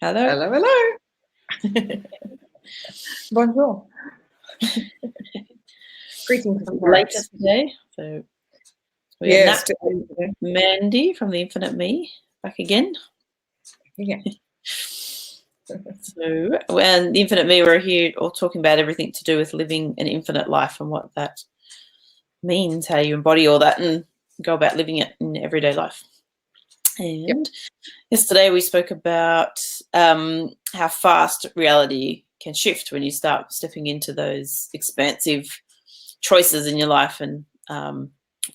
Hello. Hello, hello. Bonjour. Greetings from Later Paris. today. So we Yes, have Mandy from the Infinite Me back again. yeah. So when the Infinite Me, we're here all talking about everything to do with living an infinite life and what that means, how you embody all that and go about living it in everyday life. And yesterday we spoke about how fast reality can shift when you start stepping into those expansive choices in your life and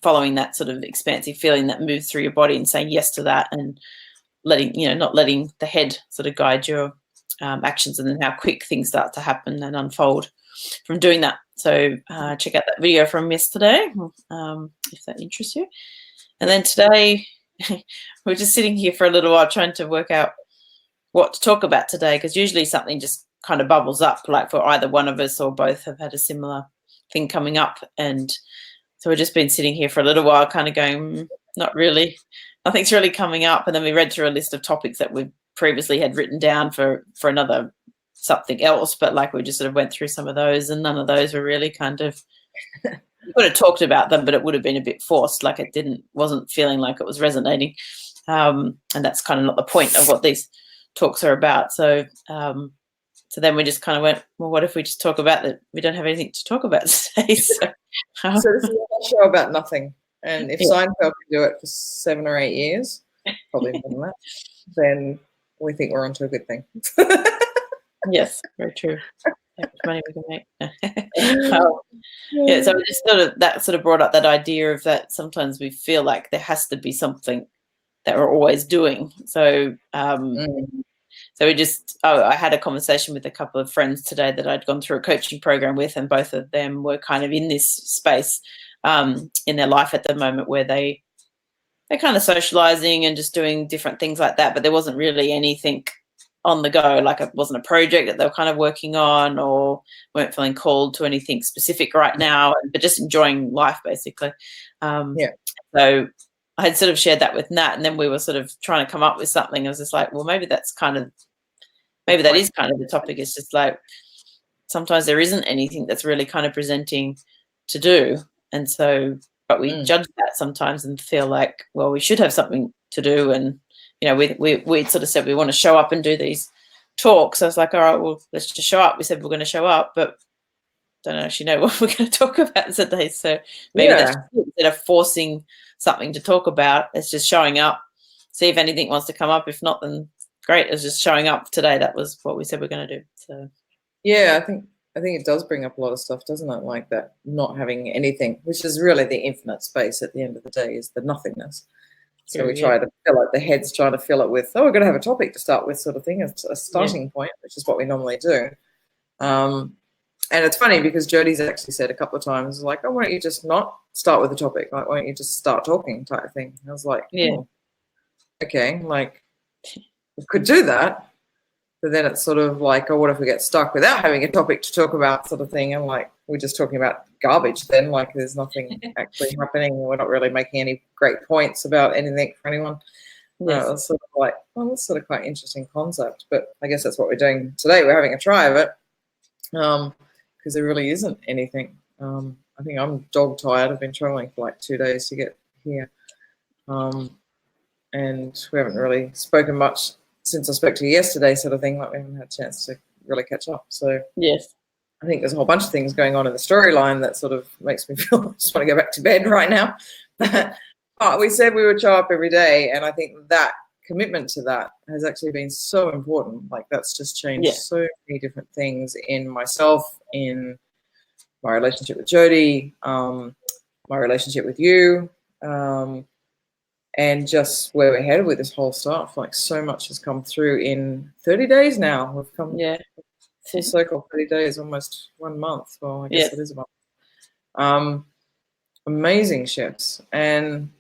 following that sort of expansive feeling that moves through your body and saying yes to that and letting, not letting the head sort of guide your actions, and then how quick things start to happen and unfold from doing that. So check out that video from yesterday if that interests you. And then today we're just sitting here for a little while trying to work out what to talk about today, because usually something just kind of bubbles up, like for either one of us or both have had a similar thing coming up. And so we've just been sitting here for a little while kind of going, not really, nothing's really coming up. And then we read through a list of topics that we previously had written down for another something else, but like we just sort of went through some of those, and none of those were really kind of, we could have talked about them, but it would have been a bit forced, like it wasn't feeling like it was resonating. And that's kind of not the point of what these talks are about. So so then we just kind of went, well, what if we just talk about that? We don't have anything to talk about today. So this is a show about nothing. And if Seinfeld can do it for 7 or 8 years, probably more than that, then we think we're onto a good thing. Yes, very true. How much money we can make. So we just that sort of brought up that idea of that sometimes we feel like there has to be something that we're always doing. So so we just, I had a conversation with a couple of friends today that I'd gone through a coaching program with, and both of them were kind of in this space in their life at the moment where they're kind of socializing and just doing different things like that, but there wasn't really anything on the go, like it wasn't a project that they were kind of working on or weren't feeling called to anything specific right now, but just enjoying life basically. So I had sort of shared that with Nat, and then we were sort of trying to come up with something. I was just like, well, maybe that is kind of the topic. It's just like sometimes there isn't anything that's really kind of presenting to do. And so, but we judge that sometimes and feel like, well, we should have something to do. And, we sort of said we want to show up and do these talks. So I was like, all right, well, let's just show up. We said we're going to show up, but don't actually know what we're going to talk about today. So maybe that's instead of forcing something to talk about, it's just showing up, see if anything wants to come up. If not, then great. It's just showing up today. That was what we said we're going to do. So yeah, I think it does bring up a lot of stuff, doesn't it? Like that not having anything, which is really the infinite space at the end of the day, is the nothingness. So we try to fill it, the head's trying to fill it with, we're going to have a topic to start with, sort of thing. It's a starting point, which is what we normally do. And it's funny because Jodi's actually said a couple of times, like, why don't you just not start with a topic? Like, why don't you just start talking type of thing? And I was like, okay, like, we could do that. But then it's sort of like, what if we get stuck without having a topic to talk about, sort of thing? And like, we're just talking about garbage then, like there's nothing actually happening. We're not really making any great points about anything for anyone. It's sort of like, that's sort of quite an interesting concept. But I guess that's what we're doing today. We're having a try of it because there really isn't anything. I think I'm dog tired. I've been traveling for like 2 days to get here. And we haven't really spoken much since I spoke to you yesterday, sort of thing. Like we haven't had a chance to really catch up. So I think there's a whole bunch of things going on in the storyline that sort of makes me feel I just want to go back to bed right now. But we said we would show up every day, and I think that commitment to that has actually been so important. Like that's just changed so many different things in myself, in my relationship with Jodi, my relationship with you, and just where we're headed with this whole stuff. Like so much has come through in 30 days now. We've come full circle, 30 days, almost 1 month. Well, I guess it is a month. Amazing shifts. And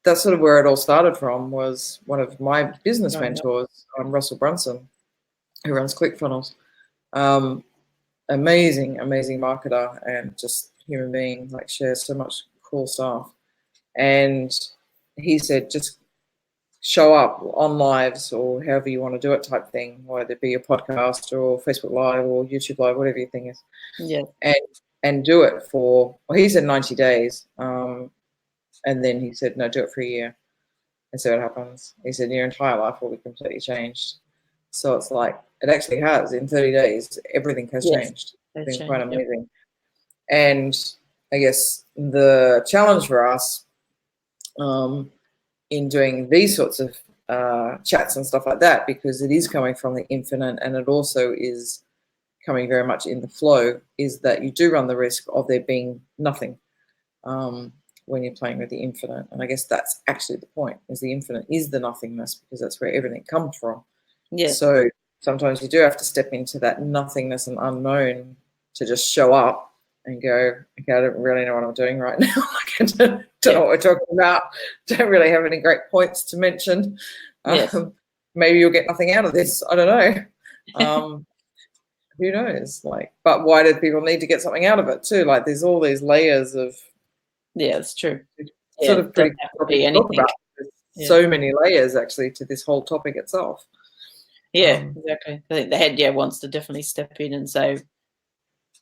that's sort of where it all started from, was one of my business mentors, Russell Brunson, who runs ClickFunnels. Amazing marketer and just human being, like shares so much cool stuff. And he said, just show up on lives or however you want to do it type thing, whether it be a podcast or Facebook Live or YouTube Live, whatever your thing is. Yeah. And do it for, well, he said 90 days. And then he said, no, do it for a year and see what happens. He said, your entire life will be completely changed. So it's like, it actually has. In 30 days, everything has changed. It's been quite amazing. Yep. And I guess the challenge for us in doing these sorts of chats and stuff like that, because it is coming from the infinite and it also is coming very much in the flow, is that you do run the risk of there being nothing when you're playing with the infinite. And I guess that's actually the point, is the infinite is the nothingness, because that's where everything comes from. Yeah. So sometimes you do have to step into that nothingness and unknown to just show up and go, okay, I don't really know what I'm doing right now. Like, I don't know what we're talking about. Don't really have any great points to mention. Maybe you'll get nothing out of this. I don't know. Who knows? Like, but why do people need to get something out of it too? Like, there's all these layers of. Yeah, it's true. Sort of pretty to talk about. There's so many layers actually to this whole topic itself. Yeah, exactly. I think the head, wants to definitely step in and say,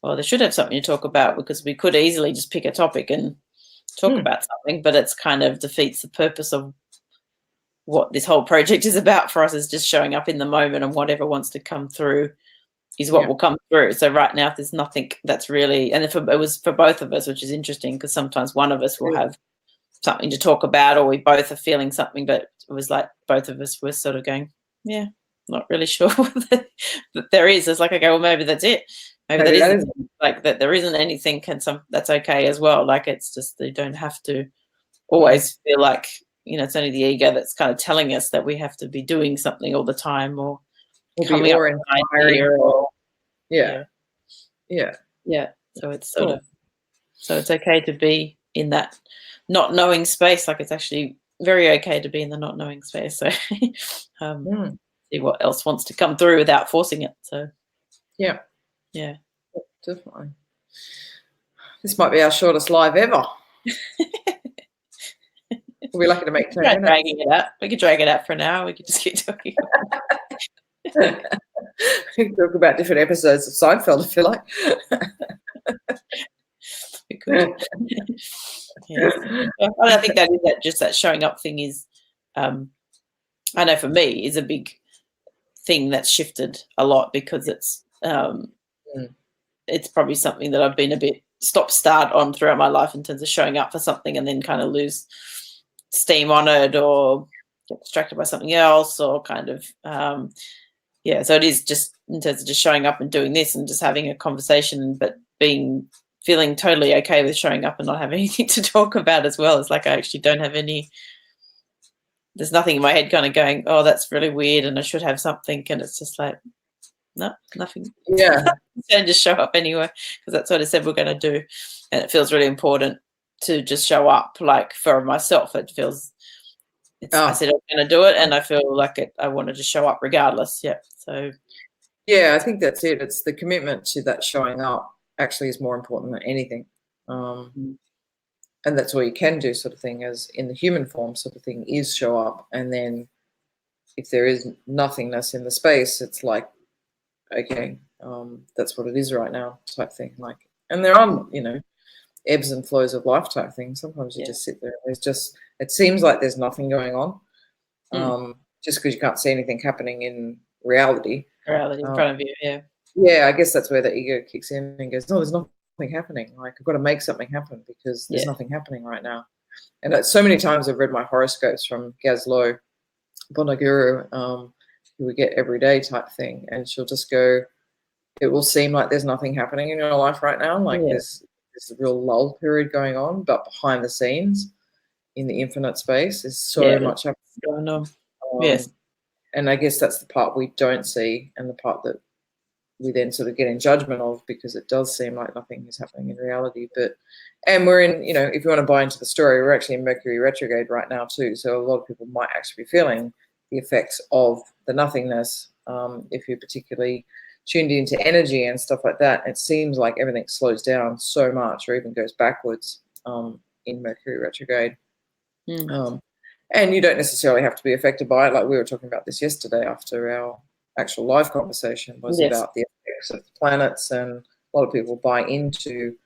well, they should have something to talk about, because we could easily just pick a topic and talk about something, but it's kind of defeats the purpose of what this whole project is about for us, is just showing up in the moment, and whatever wants to come through is what will come through. So right now, if there's nothing that's really, and if it was for both of us, which is interesting, because sometimes one of us will have something to talk about, or we both are feeling something, but it was like both of us were sort of going, not really sure that there is. It's like, okay, well, maybe that's it. Maybe that isn't. Like, that there isn't anything, that's okay as well. Like, it's just, they don't have to always feel like, it's only the ego that's kind of telling us that we have to be doing something all the time, or coming up with an idea, or so it's sort of, so it's okay to be in that not knowing space. Like, it's actually very okay to be in the not knowing space. So see what else wants to come through without forcing it. So yeah, definitely. This might be our shortest live ever. We'll be lucky to make 10 minutes. Dragging it out. We could drag it out for an hour. We could just keep talking. We can talk about different episodes of Seinfeld, I feel like. We could. I think that is just that showing up thing is, I know for me, is a big thing that's shifted a lot, because it's probably something that I've been a bit stop-start on throughout my life, in terms of showing up for something and then kind of lose steam on it, or get distracted by something else, or kind of so it is just in terms of just showing up and doing this and just having a conversation, but feeling totally okay with showing up and not having anything to talk about as well. It's like, I actually don't have there's nothing in my head kind of going, oh, that's really weird and I should have something, and it's just like, no, nothing. And just show up anyway, because that's what I said we're going to do. And it feels really important to just show up. Like, for myself, it feels, I said I'm going to do it, and I feel like I wanted to show up regardless. So I think that's it. It's the commitment to that showing up actually is more important than anything. And that's all you can do, sort of thing, as in the human form sort of thing, is show up. And then if there is nothingness in the space, it's like, okay, that's what it is right now, type thing. Like, and there are, ebbs and flows of life type thing. Sometimes you just sit there and it seems like there's nothing going on, just because you can't see anything happening in reality. Reality in front of you, I guess that's where the ego kicks in and goes, no, there's nothing happening. Like, I've got to make something happen, because there's nothing happening right now. And so many times I've read my horoscopes from 𝘾𝙤𝙤𝙣𝙨, Guru, who we get every day type thing, and she'll just go, it will seem like there's nothing happening in your life right now. Like, there's a real lull period going on, but behind the scenes in the infinite space is so much going on. And I guess that's the part we don't see, and the part that we then sort of get in judgment of, because it does seem like nothing is happening in reality. And we're in, if you want to buy into the story, we're actually in Mercury retrograde right now too. So a lot of people might actually be feeling the effects of the nothingness. If you're particularly tuned into energy and stuff like that, it seems like everything slows down so much, or even goes backwards in Mercury retrograde. And you don't necessarily have to be affected by it. Like we were talking about this yesterday after our actual live conversation was about the effects of planets, and a lot of people buy into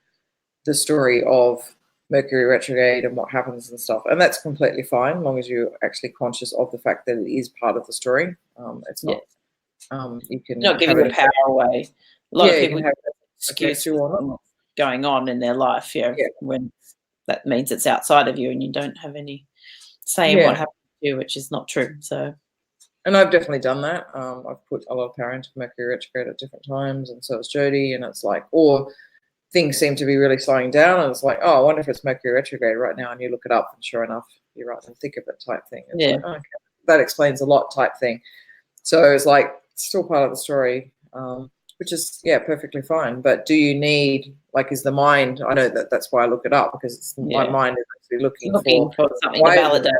the story of Mercury retrograde and what happens and stuff. And that's completely fine, as long as you're actually conscious of the fact that it is part of the story. It's not, you can not giving the power away. A lot of people have excuse for what's going on in their life, when that means it's outside of you and you don't have any say in what happens to you, which is not true. So, and I've definitely done that. I've put a lot of power into Mercury retrograde at different times, and so has Jody. And it's like, or things seem to be really slowing down, and it's like, oh, I wonder if it's Mercury retrograde right now, and you look it up, and sure enough, you're right in the thick of it type thing. It's like, okay, that explains a lot type thing. So it's like still part of the story, which is perfectly fine. But do you need, like, is the mind? I know that's why I look it up, because it's, my mind is actually looking for something to validate.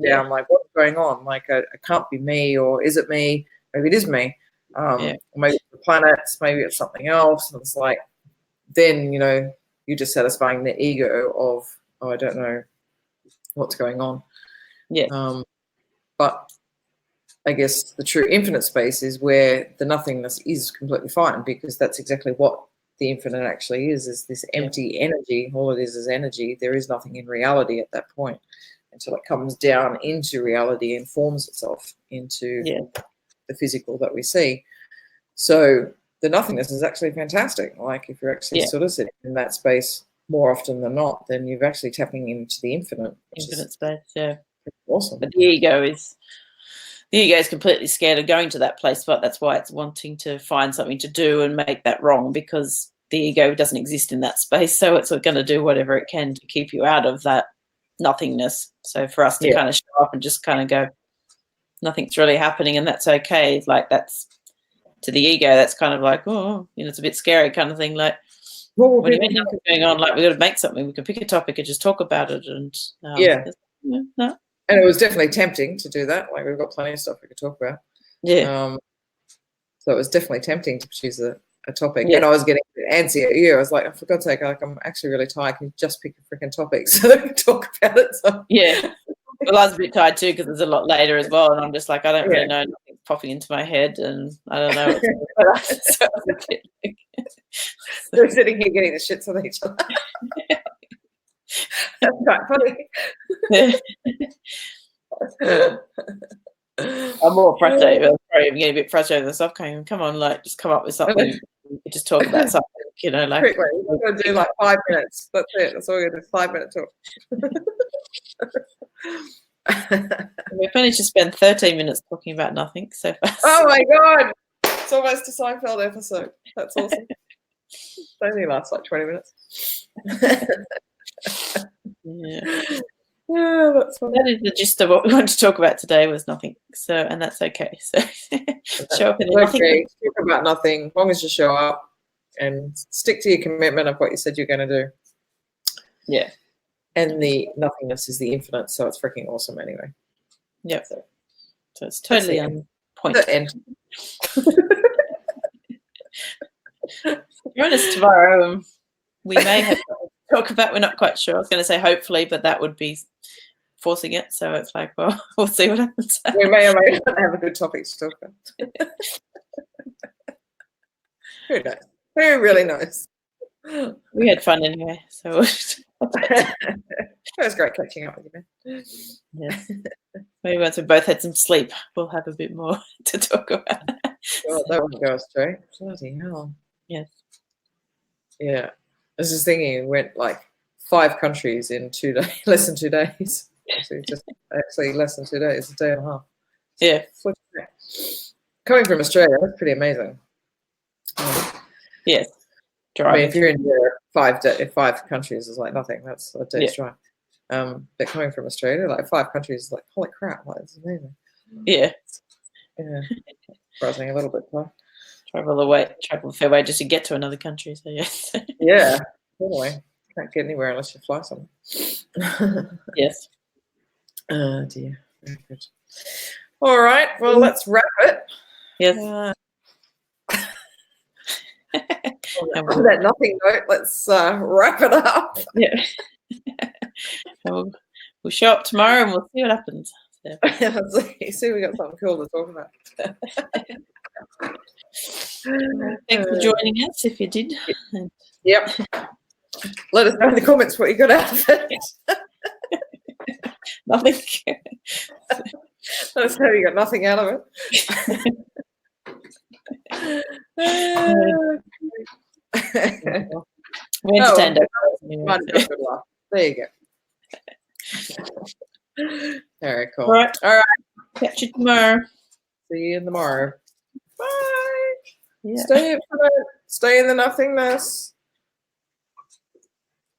Down, like, what's going on? Like, it can't be me, or is it me? Maybe it is me. Maybe it's the planets, maybe it's something else. And it's like, then, you're just satisfying the ego of, oh, I don't know what's going on. But I guess the true infinite space is where the nothingness is completely fine, because that's exactly what the infinite actually is this empty energy. All it is energy. There is nothing in reality at that point until it comes down into reality and forms itself into the physical that we see. So the nothingness is actually fantastic. Like, if you're actually sort of sitting in that space more often than not, then you're actually tapping into the infinite. Infinite space, awesome. But the ego is completely scared of going to that place, but that's why it's wanting to find something to do and make that wrong, because the ego doesn't exist in that space. So it's going to do whatever it can to keep you out of that nothingness. So for us to kind of show up and just kind of go, nothing's really happening, and that's okay. Like, that's, to the ego, that's kind of like, oh, it's a bit scary kind of thing. Like, when you mean nothing's going on, like, we've got to make something. We can pick a topic and just talk about it. And no. And it was definitely tempting to do that. Like, we've got plenty of stuff we could talk about. So it was definitely tempting to choose a topic. And I was getting antsy at you. I was like, oh, for God's sake, like, I'm actually really tired. Can you just pick a freaking topic so that we can talk about it? So. Well, I was a bit tired too, because it's a lot later as well, and I'm just like, I don't really know, nothing's popping into my head, and I don't know. So we're sitting here getting the shits on each other. That's quite funny. I'm more frustrated. I'm sorry, I'm getting a bit frustrated with myself. Come on, like, just come up with something. We could just talk about something, like. Quickly, we're going to do like 5 minutes. That's it. That's all we're going to do. 5-minute talk. We've managed to spend 13 minutes talking about nothing so far. Oh my God. It's almost a Seinfeld episode. That's awesome. It only lasts like 20 minutes. Yeah, that's funny. That is the gist of what we wanted to talk about today, was nothing. So, and that's okay. So show up in nothing. Talk about nothing, as long as you show up and stick to your commitment of what you said you're going to do. Yeah. And the nothingness is the infinite, so it's freaking awesome anyway. Yep. So it's totally on point. The end. Join us tomorrow. We may have to talk about, we're not quite sure. I was going to say hopefully, but that would be forcing it. So it's like, well, we'll see what happens. We may or may not have a good topic to talk about. Who knows? Who really knows? We had fun anyway. So it was great catching up with you, man. Yes. Maybe once we both had some sleep, we'll have a bit more to talk about. Well, that won't go astray. Bloody hell. Yes. Yeah. I was just thinking, it went like 5 countries in 2 days, less than 2 days. Actually less than 2 days, a day and a half. Yeah. Coming from Australia, that's pretty amazing. Yes. Driving. I mean, if you're in Europe, 5 countries is like nothing. That's a day's drive. But coming from Australia, like 5 countries is like, holy crap, like, it's amazing. Yeah. Yeah. Surprising a little bit, huh? Travel a fair way just to get to another country. So yes. Yeah, totally. Can't get anywhere unless you fly somewhere. Yes. Oh dear. Very good. All right. Well, let's wrap it. Yes. On that nothing note, let's wrap it up. Yeah. We'll We'll show up tomorrow and we'll see what happens. So. See, we got something cool to talk about. Well, thanks for joining us if you did. Yep. Let us know in the comments what you got out of it. Nothing. Let us know you got nothing out of it. We entertained it. Good laugh. There you go. Very cool. All right. All right. Catch you tomorrow. See you tomorrow. Bye. Yeah. Stay infinite. Stay in the nothingness.